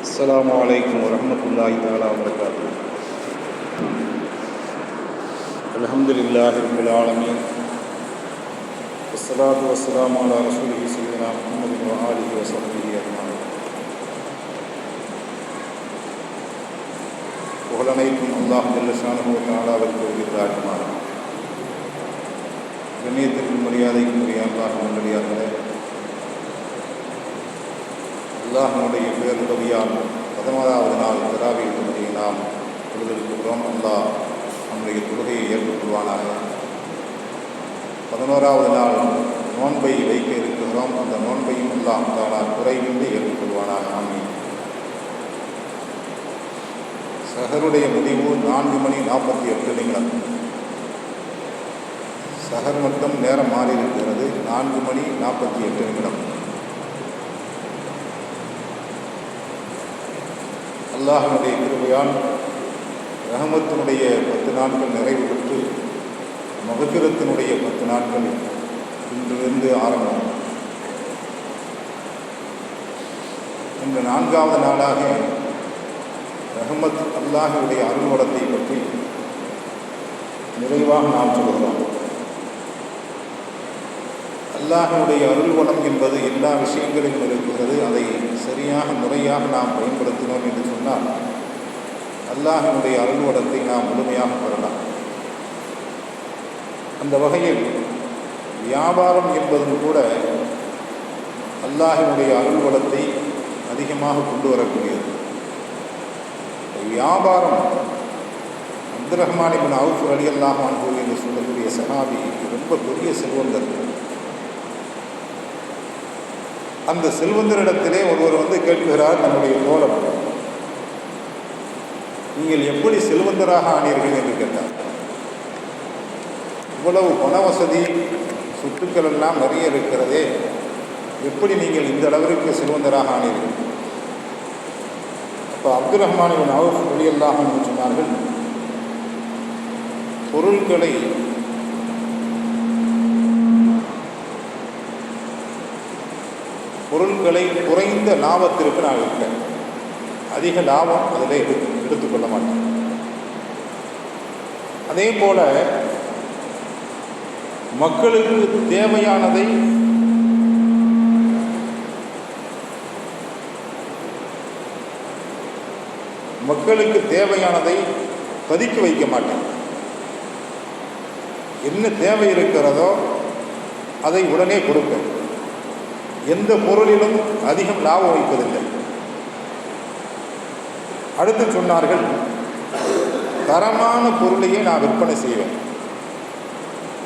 السلام عليكم ورحمة الله تعالى وبركاته. الحمد لله رب العالمين والصلاة والسلام على رسوله سيدنا محمد وآله وصحبه أجمعين. புகழனைக்கும் அல்லாஹ் ஜல்ல ஷானஹு வ தஆலாவுக்கு உரித்தாகுமாறு. கண்ணியத்திற்கும் மரியாதைக்கும் உரிய அல்லாஹ் நல்லடியார்களே, அல்லாஹ்வுடைய பேருதவியால் 19வது நாள் தராவீஹ் தொழுகையை நாம் தொழுதிருக்கிறோம். அல்லாஹ் நம்முடைய தொழுகையை ஏற்றுக்கொள்வானாக. 11வது நாள் நோன்பை வைக்க இருக்கிறோம். அந்த நோன்பையும் அல்லாஹ் தஆலா குறைவின்றி ஏற்றுக்கொள்வானாக. ஆமீன். சஹருடைய முடிவு 4 மணி 48 நிமிடம். சஹர் மட்டும் நேரம் மாறி இருக்கிறது. 4 மணி 48 நிமிடம். அல்லாஹ்வுடைய கிருபையால் ரஹமத்தினுடைய 10 நாட்கள் நிறைவு பெற்று மக்ஃபிரத்தினுடைய 10 நாட்கள் இன்றிலிருந்து ஆரம்பம். இன்று 4வது நாளாக ரஹமத் அல்லாஹ்வுடைய அருள்வளத்தை பற்றி நிறைவாக நாம் சொல்கிறோம். அல்லாஹ்வுடைய அருள்வளம் என்பது எல்லா விஷயங்களிலும் இருக்கிறது. அதை சரியாக முறையாக நாம் பயன்படுத்தினோம் என்று சொன்னால் அல்லாஹ்வுடைய அருள்வளத்தை நாம் முழுமையாக பெறலாம். அந்த வகையில் வியாபாரம் என்பதும் கூட அல்லாஹ்வுடைய அருள்வளத்தை அதிகமாக கொண்டு வரக்கூடியது. வியாபாரம் அப்துர் ரஹ்மான் இப்னு அவுஃப் ரலியல்லாஹு அன்ஹு என்று சொல்லக்கூடிய சஹாபி ரொம்ப பெரிய செல்வந்தர். அந்த செல்வந்தரிடத்திலே ஒருவர் கேட்கிறார், தன்னுடைய தோழர், நீங்கள் எப்படி செல்வந்தராக ஆனீர்கள் என்று கேட்டார். இவ்வளவு பண வசதி சொத்துக்கள் எல்லாம் நிறைய இருக்கிறதே, எப்படி நீங்கள் இந்த அளவிற்கு செல்வந்தராக ஆனீர்கள்? அப்போ அப்துர் ரஹ்மான் இப்னு அவுஃப் ரலியல்லாஹு அன்ஹு சொன்னார்கள், பொருட்களை குறைந்த லாபத்திற்கு நான் விற்பேன். அதிக லாபம் அதில் எடுத்துக்கொள்ள மாட்டேன். அதே போல மக்களுக்கு தேவையானதை பதுக்கி வைக்க மாட்டேன். என்ன தேவை இருக்கிறதோ அதை உடனே கொடுப்பேன். எந்த பொருளிலும் அதிகம் லாபம் வைப்பதில்லை. அடுத்து சொன்னார்கள், தரமான பொருளையே நான் விற்பனை செய்வேன்.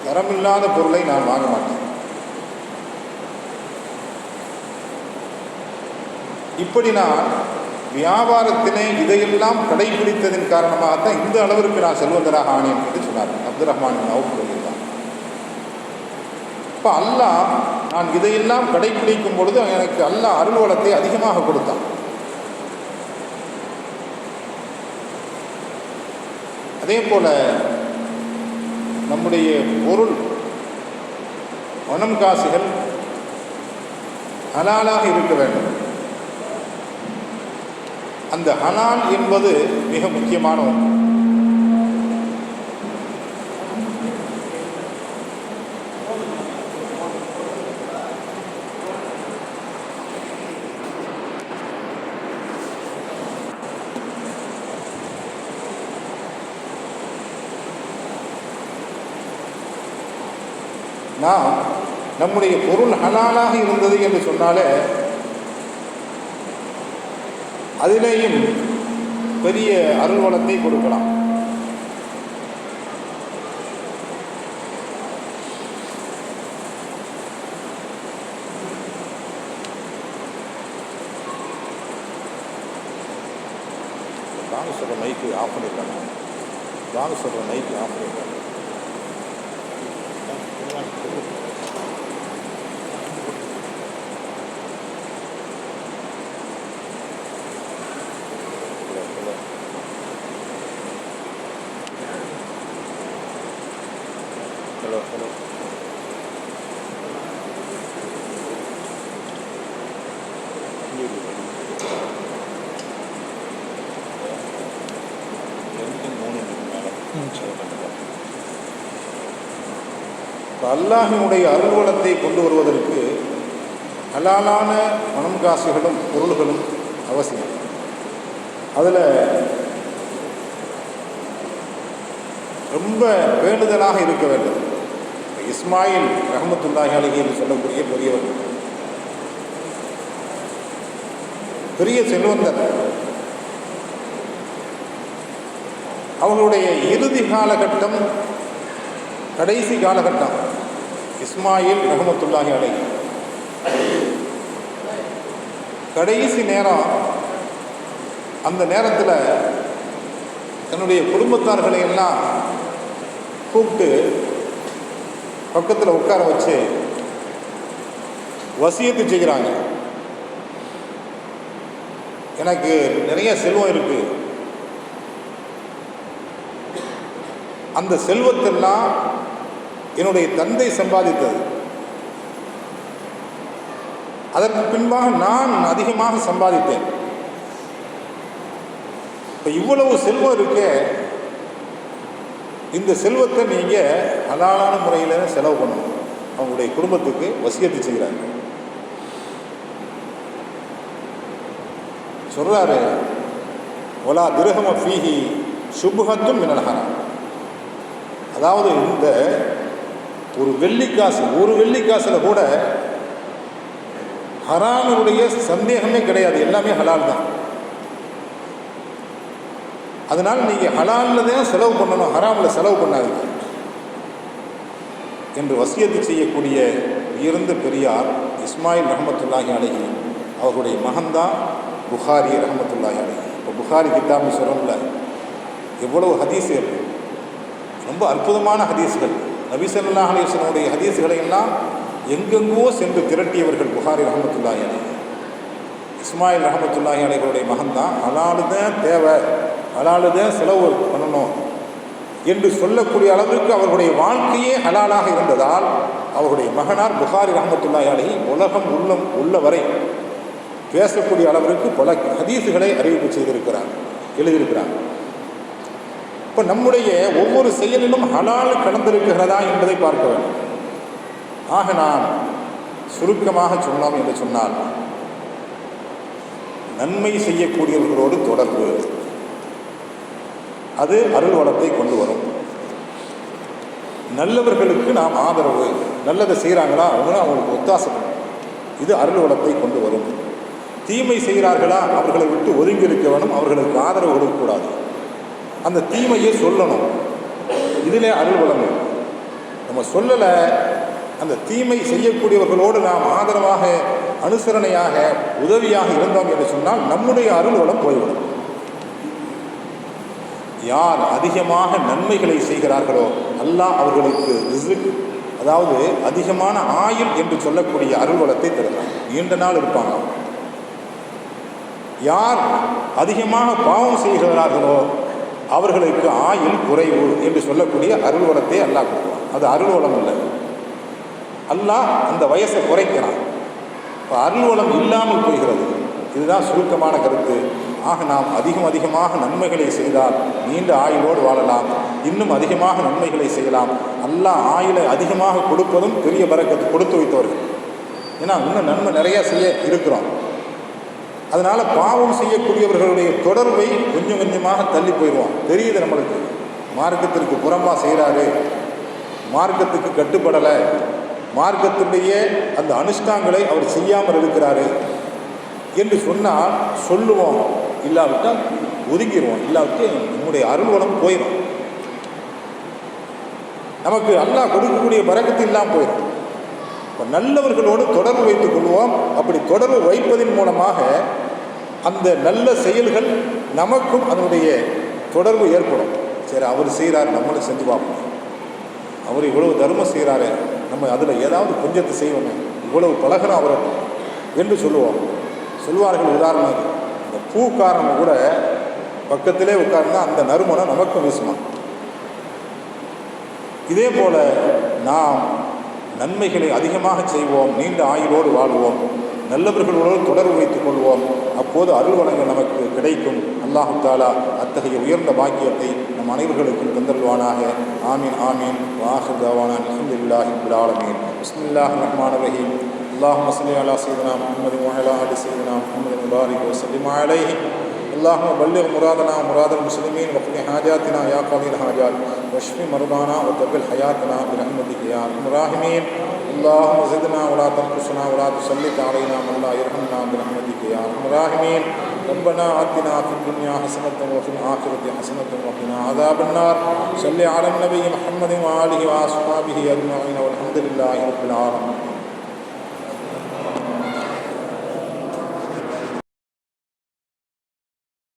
தரமில்லாத பொருளை நான் வாங்க மாட்டேன். இப்படி நான் வியாபாரத்திலே இதையெல்லாம் கடைபிடித்ததின் காரணமாகத்தான் இந்த அளவிற்கு நான் செல்வந்தராக ஆனேன் என்று சொன்னார் அப்துர் ரஹ்மான் இப்னு அவுஃப் ரலியல்லாஹு. இப்போ அல்லாஹ் நான் இதையெல்லாம் கடைபிடிக்கும் பொழுது எனக்கு அல்லாஹ் அருள்வளத்தை அதிகமாக கொடுத்தான். அதே போல நம்முடைய பொருள் பணம் காசுகள் ஹலாலாக இருக்க வேண்டும். அந்த ஹலால் என்பது மிக முக்கியமான ஒன்று. நாம் நம்முடைய பொருள் ஹலாலாக இருந்தது என்று சொன்னாலே அதிலேயும் பெரிய அருள்வளத்தை கொடுக்கலாம். வாங்க சொல்கிற மைக்கு ஆஃப் பண்ணியிருக்காங்க. வாங்க சொல்கிற மைக்கு ஆஃப் பண்ணியிருக்காங்க. ஹலோ அல்லாஹினுடைய அருள்வளத்தை கொண்டு வருவதற்கு ஹலாலான பணம் காசுகளும் பொருள்களும் அவசியம். அதில் ரொம்ப வேண்டுதலாக இருக்க வேண்டும். இஸ்மாயில் ரஹ்மத்துல்லாஹி அலைஹி என்று சொல்லக்கூடிய பெரியவர், பெரிய செல்வந்தர். அவர்களுடைய இறுதி காலகட்டம், கடைசி காலகட்டம் இஸ்மாயில் ரஹ்மத்துல்லாஹி அலைஹி கடைசி நேரம். அந்த நேரத்தில் தன்னுடைய குடும்பத்தார்களை எல்லாம் கூப்பிட்டு பக்கத்தில் உட்கார வச்சு வசியத்து செய்கிறாங்க. எனக்கு நிறைய செல்வம் இருக்குது, அந்த செல்வத்தெல்லாம் என்னுடைய தந்தை சம்பாதித்தது, அதற்கு பின்பாக நான் அதிகமாக சம்பாதித்தேன். இப்போ இவ்வளவு செல்வம் இருக்க, இந்த செல்வத்தை நீங்கள் ஹலாலான முறையில் செலவு பண்ணணும். அவங்களுடைய குடும்பத்துக்கு வசியத்து செய்கிறாங்க. சொல்கிறாரு, ஒலா திரஹம ஃபீஹி சுபஹத்தும் மினல் ஹராம். அதாவது இந்த ஒரு வெள்ளிக்காசில் கூட ஹராமுடைய சந்தேகமே கிடையாது, எல்லாமே ஹலால் தான். அதனால் நீங்கள் ஹலாலில் தான் செலவு பண்ணணும், ஹராமில் செலவு பண்ணாதீங்க என்று வசியத்து செய்யக்கூடிய உயர்ந்த பெரியார் இஸ்மாயில் ரஹ்மத்துல்லாஹி அலைஹி. அவர்களுடைய மகன்தான் புகாரி ரஹ்மத்துல்லாஹி அலைஹி. இப்போ புகாரி கிதாப்னு சொல்லல, எவ்வளவு ஹதீஸுகள், ரொம்ப அற்புதமான ஹதீஸ்கள். நபி ஸல்லல்லாஹு அலைஹி வஸல்லம் ஹதீஸ்களை எல்லாம் எங்கெங்கோ சென்று திரட்டியவர்கள் புகாரி ரஹ்மத்துல்லாஹி அலைஹி. இஸ்மாயில் ரஹ்மத்துல்லாஹி அலைஹியுடைய மகன்தான் ஹலாலு தான் தேவை, ஹலாலு தான் செலவு பண்ணணும் என்று சொல்லக்கூடிய அளவிற்கு அவர்களுடைய வாழ்க்கையே ஹலாலாக இருந்ததால் அவர்களுடைய மகனார் புகாரி ரஹ்மத்துல்லாஹி அலைஹி உலகம் உள்ள வரை பேசக்கூடிய அளவிற்கு பல ஹதீஸுகளை அறிவிப்பு செய்திருக்கிறார், எழுதியிருக்கிறார். இப்போ நம்முடைய ஒவ்வொரு செயலிலும் ஹலால் கலந்திருக்கிறதா என்பதை பார்க்க வேண்டும். ஆக நாம் சுருக்கமாக சொன்னோம் என்று சொன்னால், நன்மை செய்யக்கூடியவர்களோடு தொடர்பு, அது அருள் வளத்தை கொண்டு வரும். நல்லவர்களுக்கு நாம் ஆதரவு, நல்லதை செய்கிறாங்களா அவங்களுக்கு ஒத்தாசை, இது அருள் வளத்தை கொண்டு வரும். தீமை செய்கிறார்களா அவர்களை விட்டு ஒதுங்கி இருக்க வேணும், அவர்களுக்கு ஆதரவு கொடுக்கக்கூடாது, அந்த தீமையை சொல்லணும். இதிலே அருள் வளம். நம்ம சொல்லலை, அந்த தீமை செய்யக்கூடியவர்களோடு நாம் ஆதரவாக, அனுசரணையாக, உதவியாக இருந்தோம் என்று சொன்னால் நம்முடைய அருள் வளம் போய்விடும். யார் அதிகமாக நன்மைகளை செய்கிறார்களோ அல்லாஹ் அவர்களுக்கு ரிஸ்க், அதாவது அதிகமான ஆயுள் என்று சொல்லக்கூடிய அருள் வளத்தை தருகிறார், நீண்ட நாள் இருப்பாங்க. யார் அதிகமாக பாவம் செய்கிறார்களோ அவர்களுக்கு ஆயுள் குறைவு என்று சொல்லக்கூடிய அருள் வளத்தை அல்லாஹ் கொடுக்குறான். அது அருள் வளம் இல்லை, அல்லாஹ் அந்த வயசை குறைக்கிறான். இப்போ அருள் வளம் இல்லாமல் போகிறது. இதுதான் சுருக்கமான கருத்து. ஆக நாம் அதிகமாக நன்மைகளை செய்தால் நீண்ட ஆயுளோடு வாழலாம், இன்னும் அதிகமாக நன்மைகளை செய்யலாம். அல்லாஹ் ஆயுளை அதிகமாக கொடுப்பதும் பெரிய பரக்கத்து கொடுத்து வைத்தவர்கள். ஏன்னா இன்னும் நன்மை நிறைய செய்ய இருக்கிறோம். அதனால் பாவம் செய்யக்கூடியவர்களுடைய தொடர்பை கொஞ்சம் கொஞ்சமாக தள்ளி போயிடுவோம். தெரியுது நம்மளுக்கு, மார்க்கத்திற்கு புறம்பாக செய்கிறாரு, மார்க்கத்துக்கு கட்டுப்படலை, மார்க்கத்தினுடைய அந்த அனுஷ்டாங்களை அவர் செய்யாமல் இருக்கிறாரு என்று சொன்னால் சொல்லுவோம், இல்லாவிட்டால் ஒதுங்கிடுவோம், இல்லாவிட்டு நம்முடைய அருள் வளம் போயிடும். நமக்கு அல்லாஹ் கொடுக்கக்கூடிய பரக்கத்து இல்லாமல் போயிடும். இப்போ நல்லவர்களோடு தொடர்பு வைத்துக் கொள்வோம். அப்படி தொடர்பு வைப்பதன் மூலமாக அந்த நல்ல செயல்கள் நமக்கும் அதனுடைய தொடர்பு ஏற்படும். சரி, அவர் செய்கிறார், நம்மளும் செஞ்சு பார்ப்போம். அவர் இவ்வளவு தர்மம் செய்கிறாரு, நம்ம அதில் ஏதாவது கொஞ்சத்தை செய்வோம், இவ்வளவு பழகணும் அவரை என்று சொல்லுவார்கள். உதாரணம், இந்த பூக்காரன் கூட பக்கத்திலே உட்கார்ந்தா அந்த நறுமணம் நமக்கும் வீசுமா. இதே போல் நாம் நன்மைகளை அதிகமாக செய்வோம், நீண்ட ஆயுளோடு வாழ்வோம். நல்லவர்களோடு தொடர்பு வைத்துக் கொள்வோம். அப்போது அருள் வளங்கள் நமக்கு கிடைக்கும். அல்லாஹு தாலா அத்தகைய உயர்ந்த பாக்கியத்தை நம் அனைவர்களுக்கும் தந்தல்வானாக. ஆமீன் ஆமீன். வாஹிர் தவானா அல்ஹம்துலில்லாஹி ரப்பில் ஆலமீன். பிஸ்மில்லாஹிர் ரஹ்மானிர் ரஹீம். அல்லாஹும்ம ஸல்லி அலா ஸய்யிதினா முஹம்மது வ அலா ஆலி ஸய்யிதினா முஹம்மது முபாரிக் வ ஸல்லிம் அலைஹி. اللهم بلغ مرادنا ومراد المسلمين وقض حاجاتنا يا قاضي الحاجات واشف مرضانا وطول حياتنا برحمتك يا ارحم الراحمين. اللهم زدنا ولا تنقصنا ولا تسلط علينا من لا يرحمنا برحمتك يا ارحم الراحمين. ربنا آتنا في الدنيا حسنة وفي الآخرة حسنة وقنا عذاب النار. صل على النبي محمد وآله وأصحابه أجمعين والحمد لله رب العالمين.